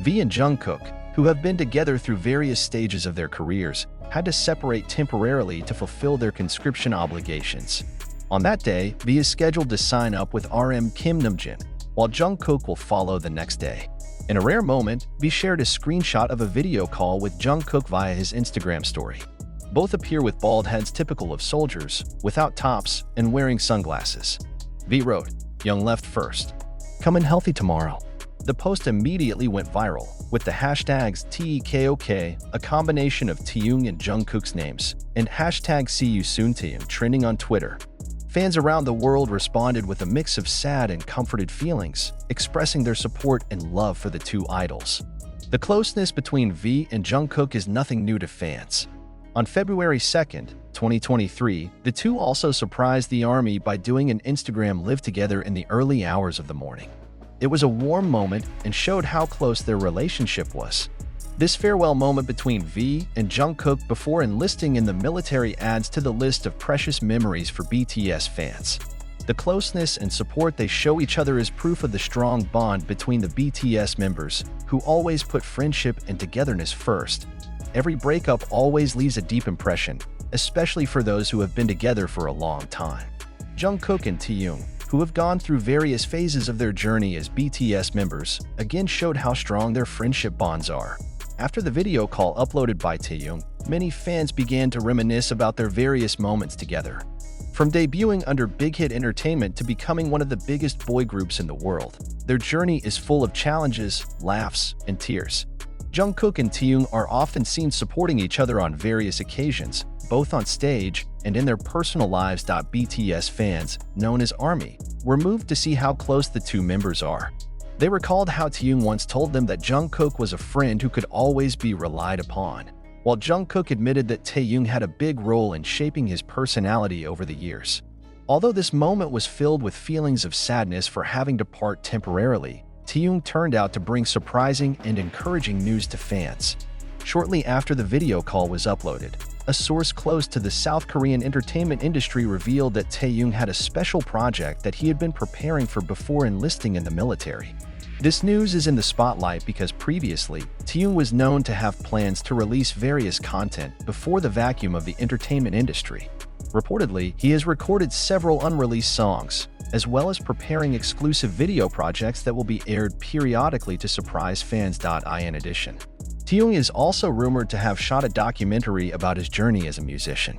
V and Jungkook, who have been together through various stages of their careers, had to separate temporarily to fulfill their conscription obligations. On that day, V is scheduled to sign up with RM Kim Namjoon, while Jungkook will follow the next day. In a rare moment, V shared a screenshot of a video call with Jungkook via his Instagram story. Both appear with bald heads typical of soldiers, without tops, and wearing sunglasses. V wrote, "Young left first. Come in healthy tomorrow." The post immediately went viral, with the hashtags TEKOK, a combination of Taehyung and Jungkook's names, and hashtag #SeeYouSoonTaehyung trending on Twitter. Fans around the world responded with a mix of sad and comforted feelings, expressing their support and love for the two idols. The closeness between V and Jungkook is nothing new to fans. On February 2nd, 2023, the two also surprised the ARMY by doing an Instagram live together in the early hours of the morning. It was a warm moment and showed how close their relationship was. This farewell moment between V and Jungkook before enlisting in the military adds to the list of precious memories for BTS fans. The closeness and support they show each other is proof of the strong bond between the BTS members, who always put friendship and togetherness first. Every breakup always leaves a deep impression, especially for those who have been together for a long time. Jungkook and Taehyung, who have gone through various phases of their journey as BTS members, again showed how strong their friendship bonds are. After the video call uploaded by Taehyung, many fans began to reminisce about their various moments together. From debuting under Big Hit Entertainment to becoming one of the biggest boy groups in the world, their journey is full of challenges, laughs, and tears. Jungkook and Taehyung are often seen supporting each other on various occasions, both on stage and in their personal lives. BTS fans, known as ARMY, were moved to see how close the two members are. They recalled how Taehyung once told them that Jungkook was a friend who could always be relied upon, while Jungkook admitted that Taehyung had a big role in shaping his personality over the years. Although this moment was filled with feelings of sadness for having to part temporarily, Taehyung turned out to bring surprising and encouraging news to fans. Shortly after the video call was uploaded, a source close to the South Korean entertainment industry revealed that Taehyung had a special project that he had been preparing for before enlisting in the military. This news is in the spotlight because previously, Taehyung was known to have plans to release various content before the vacuum of the entertainment industry. Reportedly, he has recorded several unreleased songs, as well as preparing exclusive video projects that will be aired periodically to surprise fans. In addition, Taehyung is also rumored to have shot a documentary about his journey as a musician.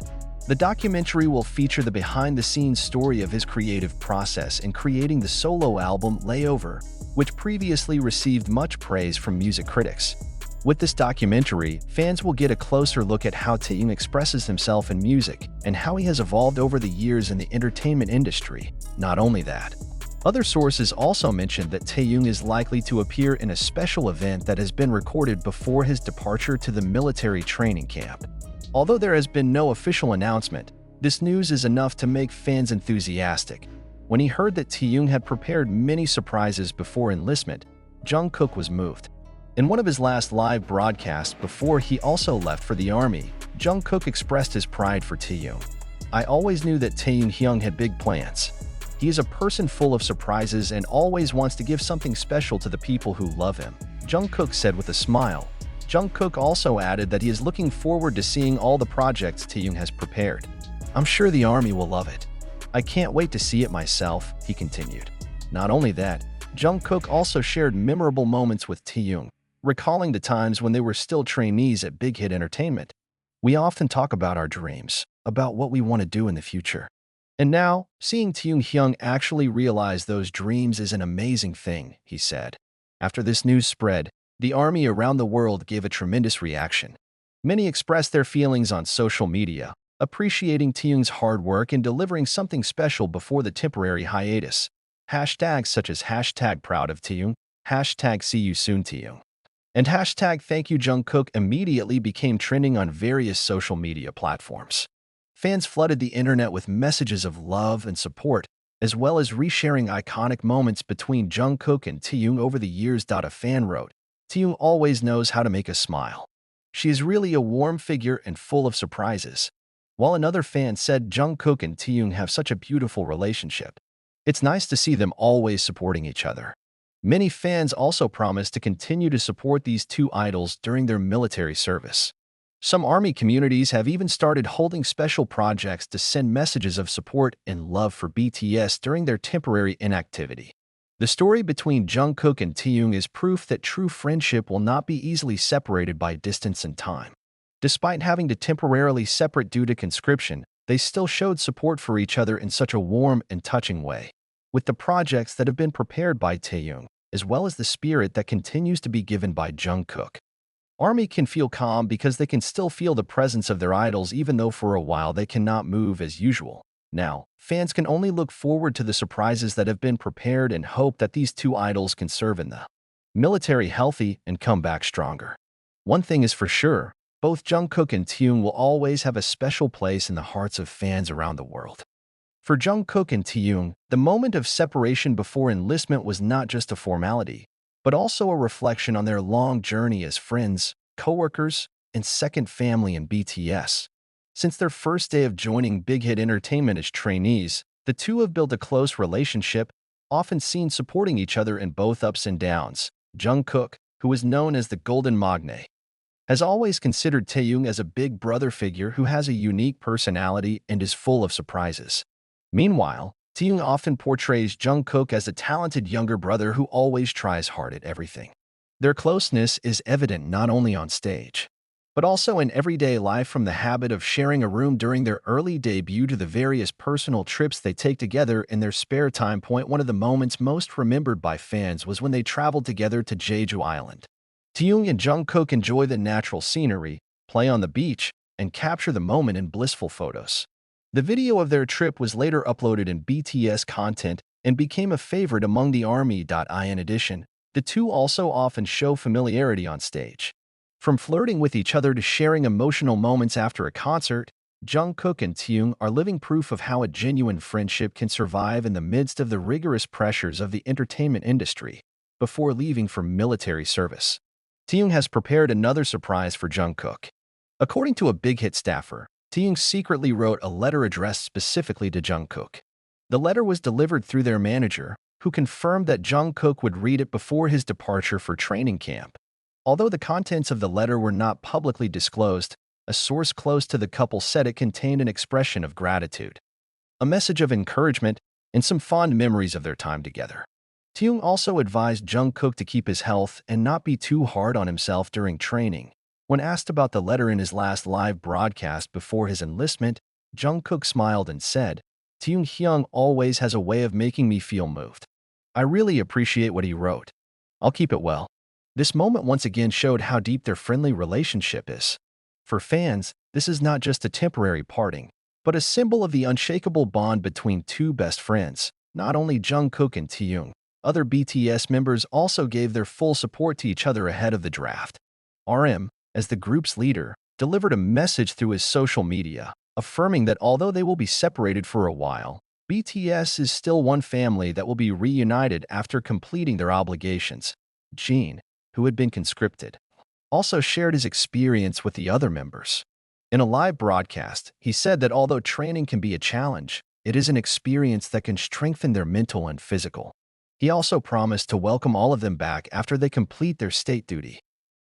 The documentary will feature the behind-the-scenes story of his creative process in creating the solo album Layover, which previously received much praise from music critics. With this documentary, fans will get a closer look at how Taehyung expresses himself in music and how he has evolved over the years in the entertainment industry. Not only that, other sources also mentioned that Taehyung is likely to appear in a special event that has been recorded before his departure to the military training camp. Although there has been no official announcement, this news is enough to make fans enthusiastic. When he heard that Taehyung had prepared many surprises before enlistment, Jungkook was moved. In one of his last live broadcasts before he also left for the ARMY, Jungkook expressed his pride for Taehyung. "I always knew that Taehyung had big plans. He is a person full of surprises and always wants to give something special to the people who love him," Jungkook said with a smile. Jungkook also added that he is looking forward to seeing all the projects Taehyung has prepared. "I'm sure the ARMY will love it. I can't wait to see it myself," he continued. Not only that, Jungkook also shared memorable moments with Taehyung, recalling the times when they were still trainees at Big Hit Entertainment. "We often talk about our dreams, about what we want to do in the future. And now, seeing Taehyung actually realize those dreams is an amazing thing," he said. After this news spread, the ARMY around the world gave a tremendous reaction. Many expressed their feelings on social media, appreciating Taehyung's hard work in delivering something special before the temporary hiatus. Hashtags such as #ProudOfTaehyung, #SeeYouSoonTaehyung, and #ThankYouJungkook immediately became trending on various social media platforms. Fans flooded the internet with messages of love and support, as well as resharing iconic moments between Jungkook and Taehyung over the years. A fan wrote, "Taehyung always knows how to make us smile. She is really a warm figure and full of surprises." While another fan said Jungkook and Taehyung have such a beautiful relationship. "It's nice to see them always supporting each other." Many fans also promised to continue to support these two idols during their military service. Some army communities have even started holding special projects to send messages of support and love for BTS during their temporary inactivity. The story between Jungkook and Taehyung is proof that true friendship will not be easily separated by distance and time. Despite having to temporarily separate due to conscription, they still showed support for each other in such a warm and touching way. With the projects that have been prepared by Taehyung, as well as the spirit that continues to be given by Jungkook, ARMY can feel calm because they can still feel the presence of their idols even though for a while they cannot move as usual. Now, fans can only look forward to the surprises that have been prepared and hope that these two idols can serve in the military healthy and come back stronger. One thing is for sure, both Jungkook and Taehyung will always have a special place in the hearts of fans around the world. For Jungkook and Taehyung, the moment of separation before enlistment was not just a formality, but also a reflection on their long journey as friends, co-workers, and second family in BTS. Since their first day of joining Big Hit Entertainment as trainees, the two have built a close relationship, often seen supporting each other in both ups and downs. Jungkook, who is known as the Golden Magne, has always considered Taehyung as a big brother figure who has a unique personality and is full of surprises. Meanwhile, Taehyung often portrays Jungkook as a talented younger brother who always tries hard at everything. Their closeness is evident not only on stage, but also in everyday life, from the habit of sharing a room during their early debut to the various personal trips they take together in their spare time. One of the moments most remembered by fans was when they traveled together to Jeju Island. Taehyung and Jungkook enjoy the natural scenery, play on the beach, and capture the moment in blissful photos. The video of their trip was later uploaded in BTS content and became a favorite among the ARMY. In addition, the two also often show familiarity on stage. From flirting with each other to sharing emotional moments after a concert, Jungkook and Taehyung are living proof of how a genuine friendship can survive in the midst of the rigorous pressures of the entertainment industry. Before leaving for military service, Taehyung has prepared another surprise for Jungkook. According to a Big Hit staffer, Taehyung secretly wrote a letter addressed specifically to Jungkook. The letter was delivered through their manager, who confirmed that Jungkook would read it before his departure for training camp. Although the contents of the letter were not publicly disclosed, a source close to the couple said it contained an expression of gratitude, a message of encouragement, and some fond memories of their time together. Taehyung also advised Jungkook to keep his health and not be too hard on himself during training. When asked about the letter in his last live broadcast before his enlistment, Jungkook smiled and said, "Taehyung always has a way of making me feel moved. I really appreciate what he wrote. I'll keep it well." This moment once again showed how deep their friendly relationship is. For fans, this is not just a temporary parting, but a symbol of the unshakable bond between two best friends. Not only Jungkook and Taehyung, other BTS members also gave their full support to each other ahead of the draft. RM, as the group's leader, delivered a message through his social media, affirming that although they will be separated for a while, BTS is still one family that will be reunited after completing their obligations. Jin, who had been conscripted, also shared his experience with the other members. In a live broadcast, he said that although training can be a challenge, it is an experience that can strengthen their mental and physical. He also promised to welcome all of them back after they complete their state duty.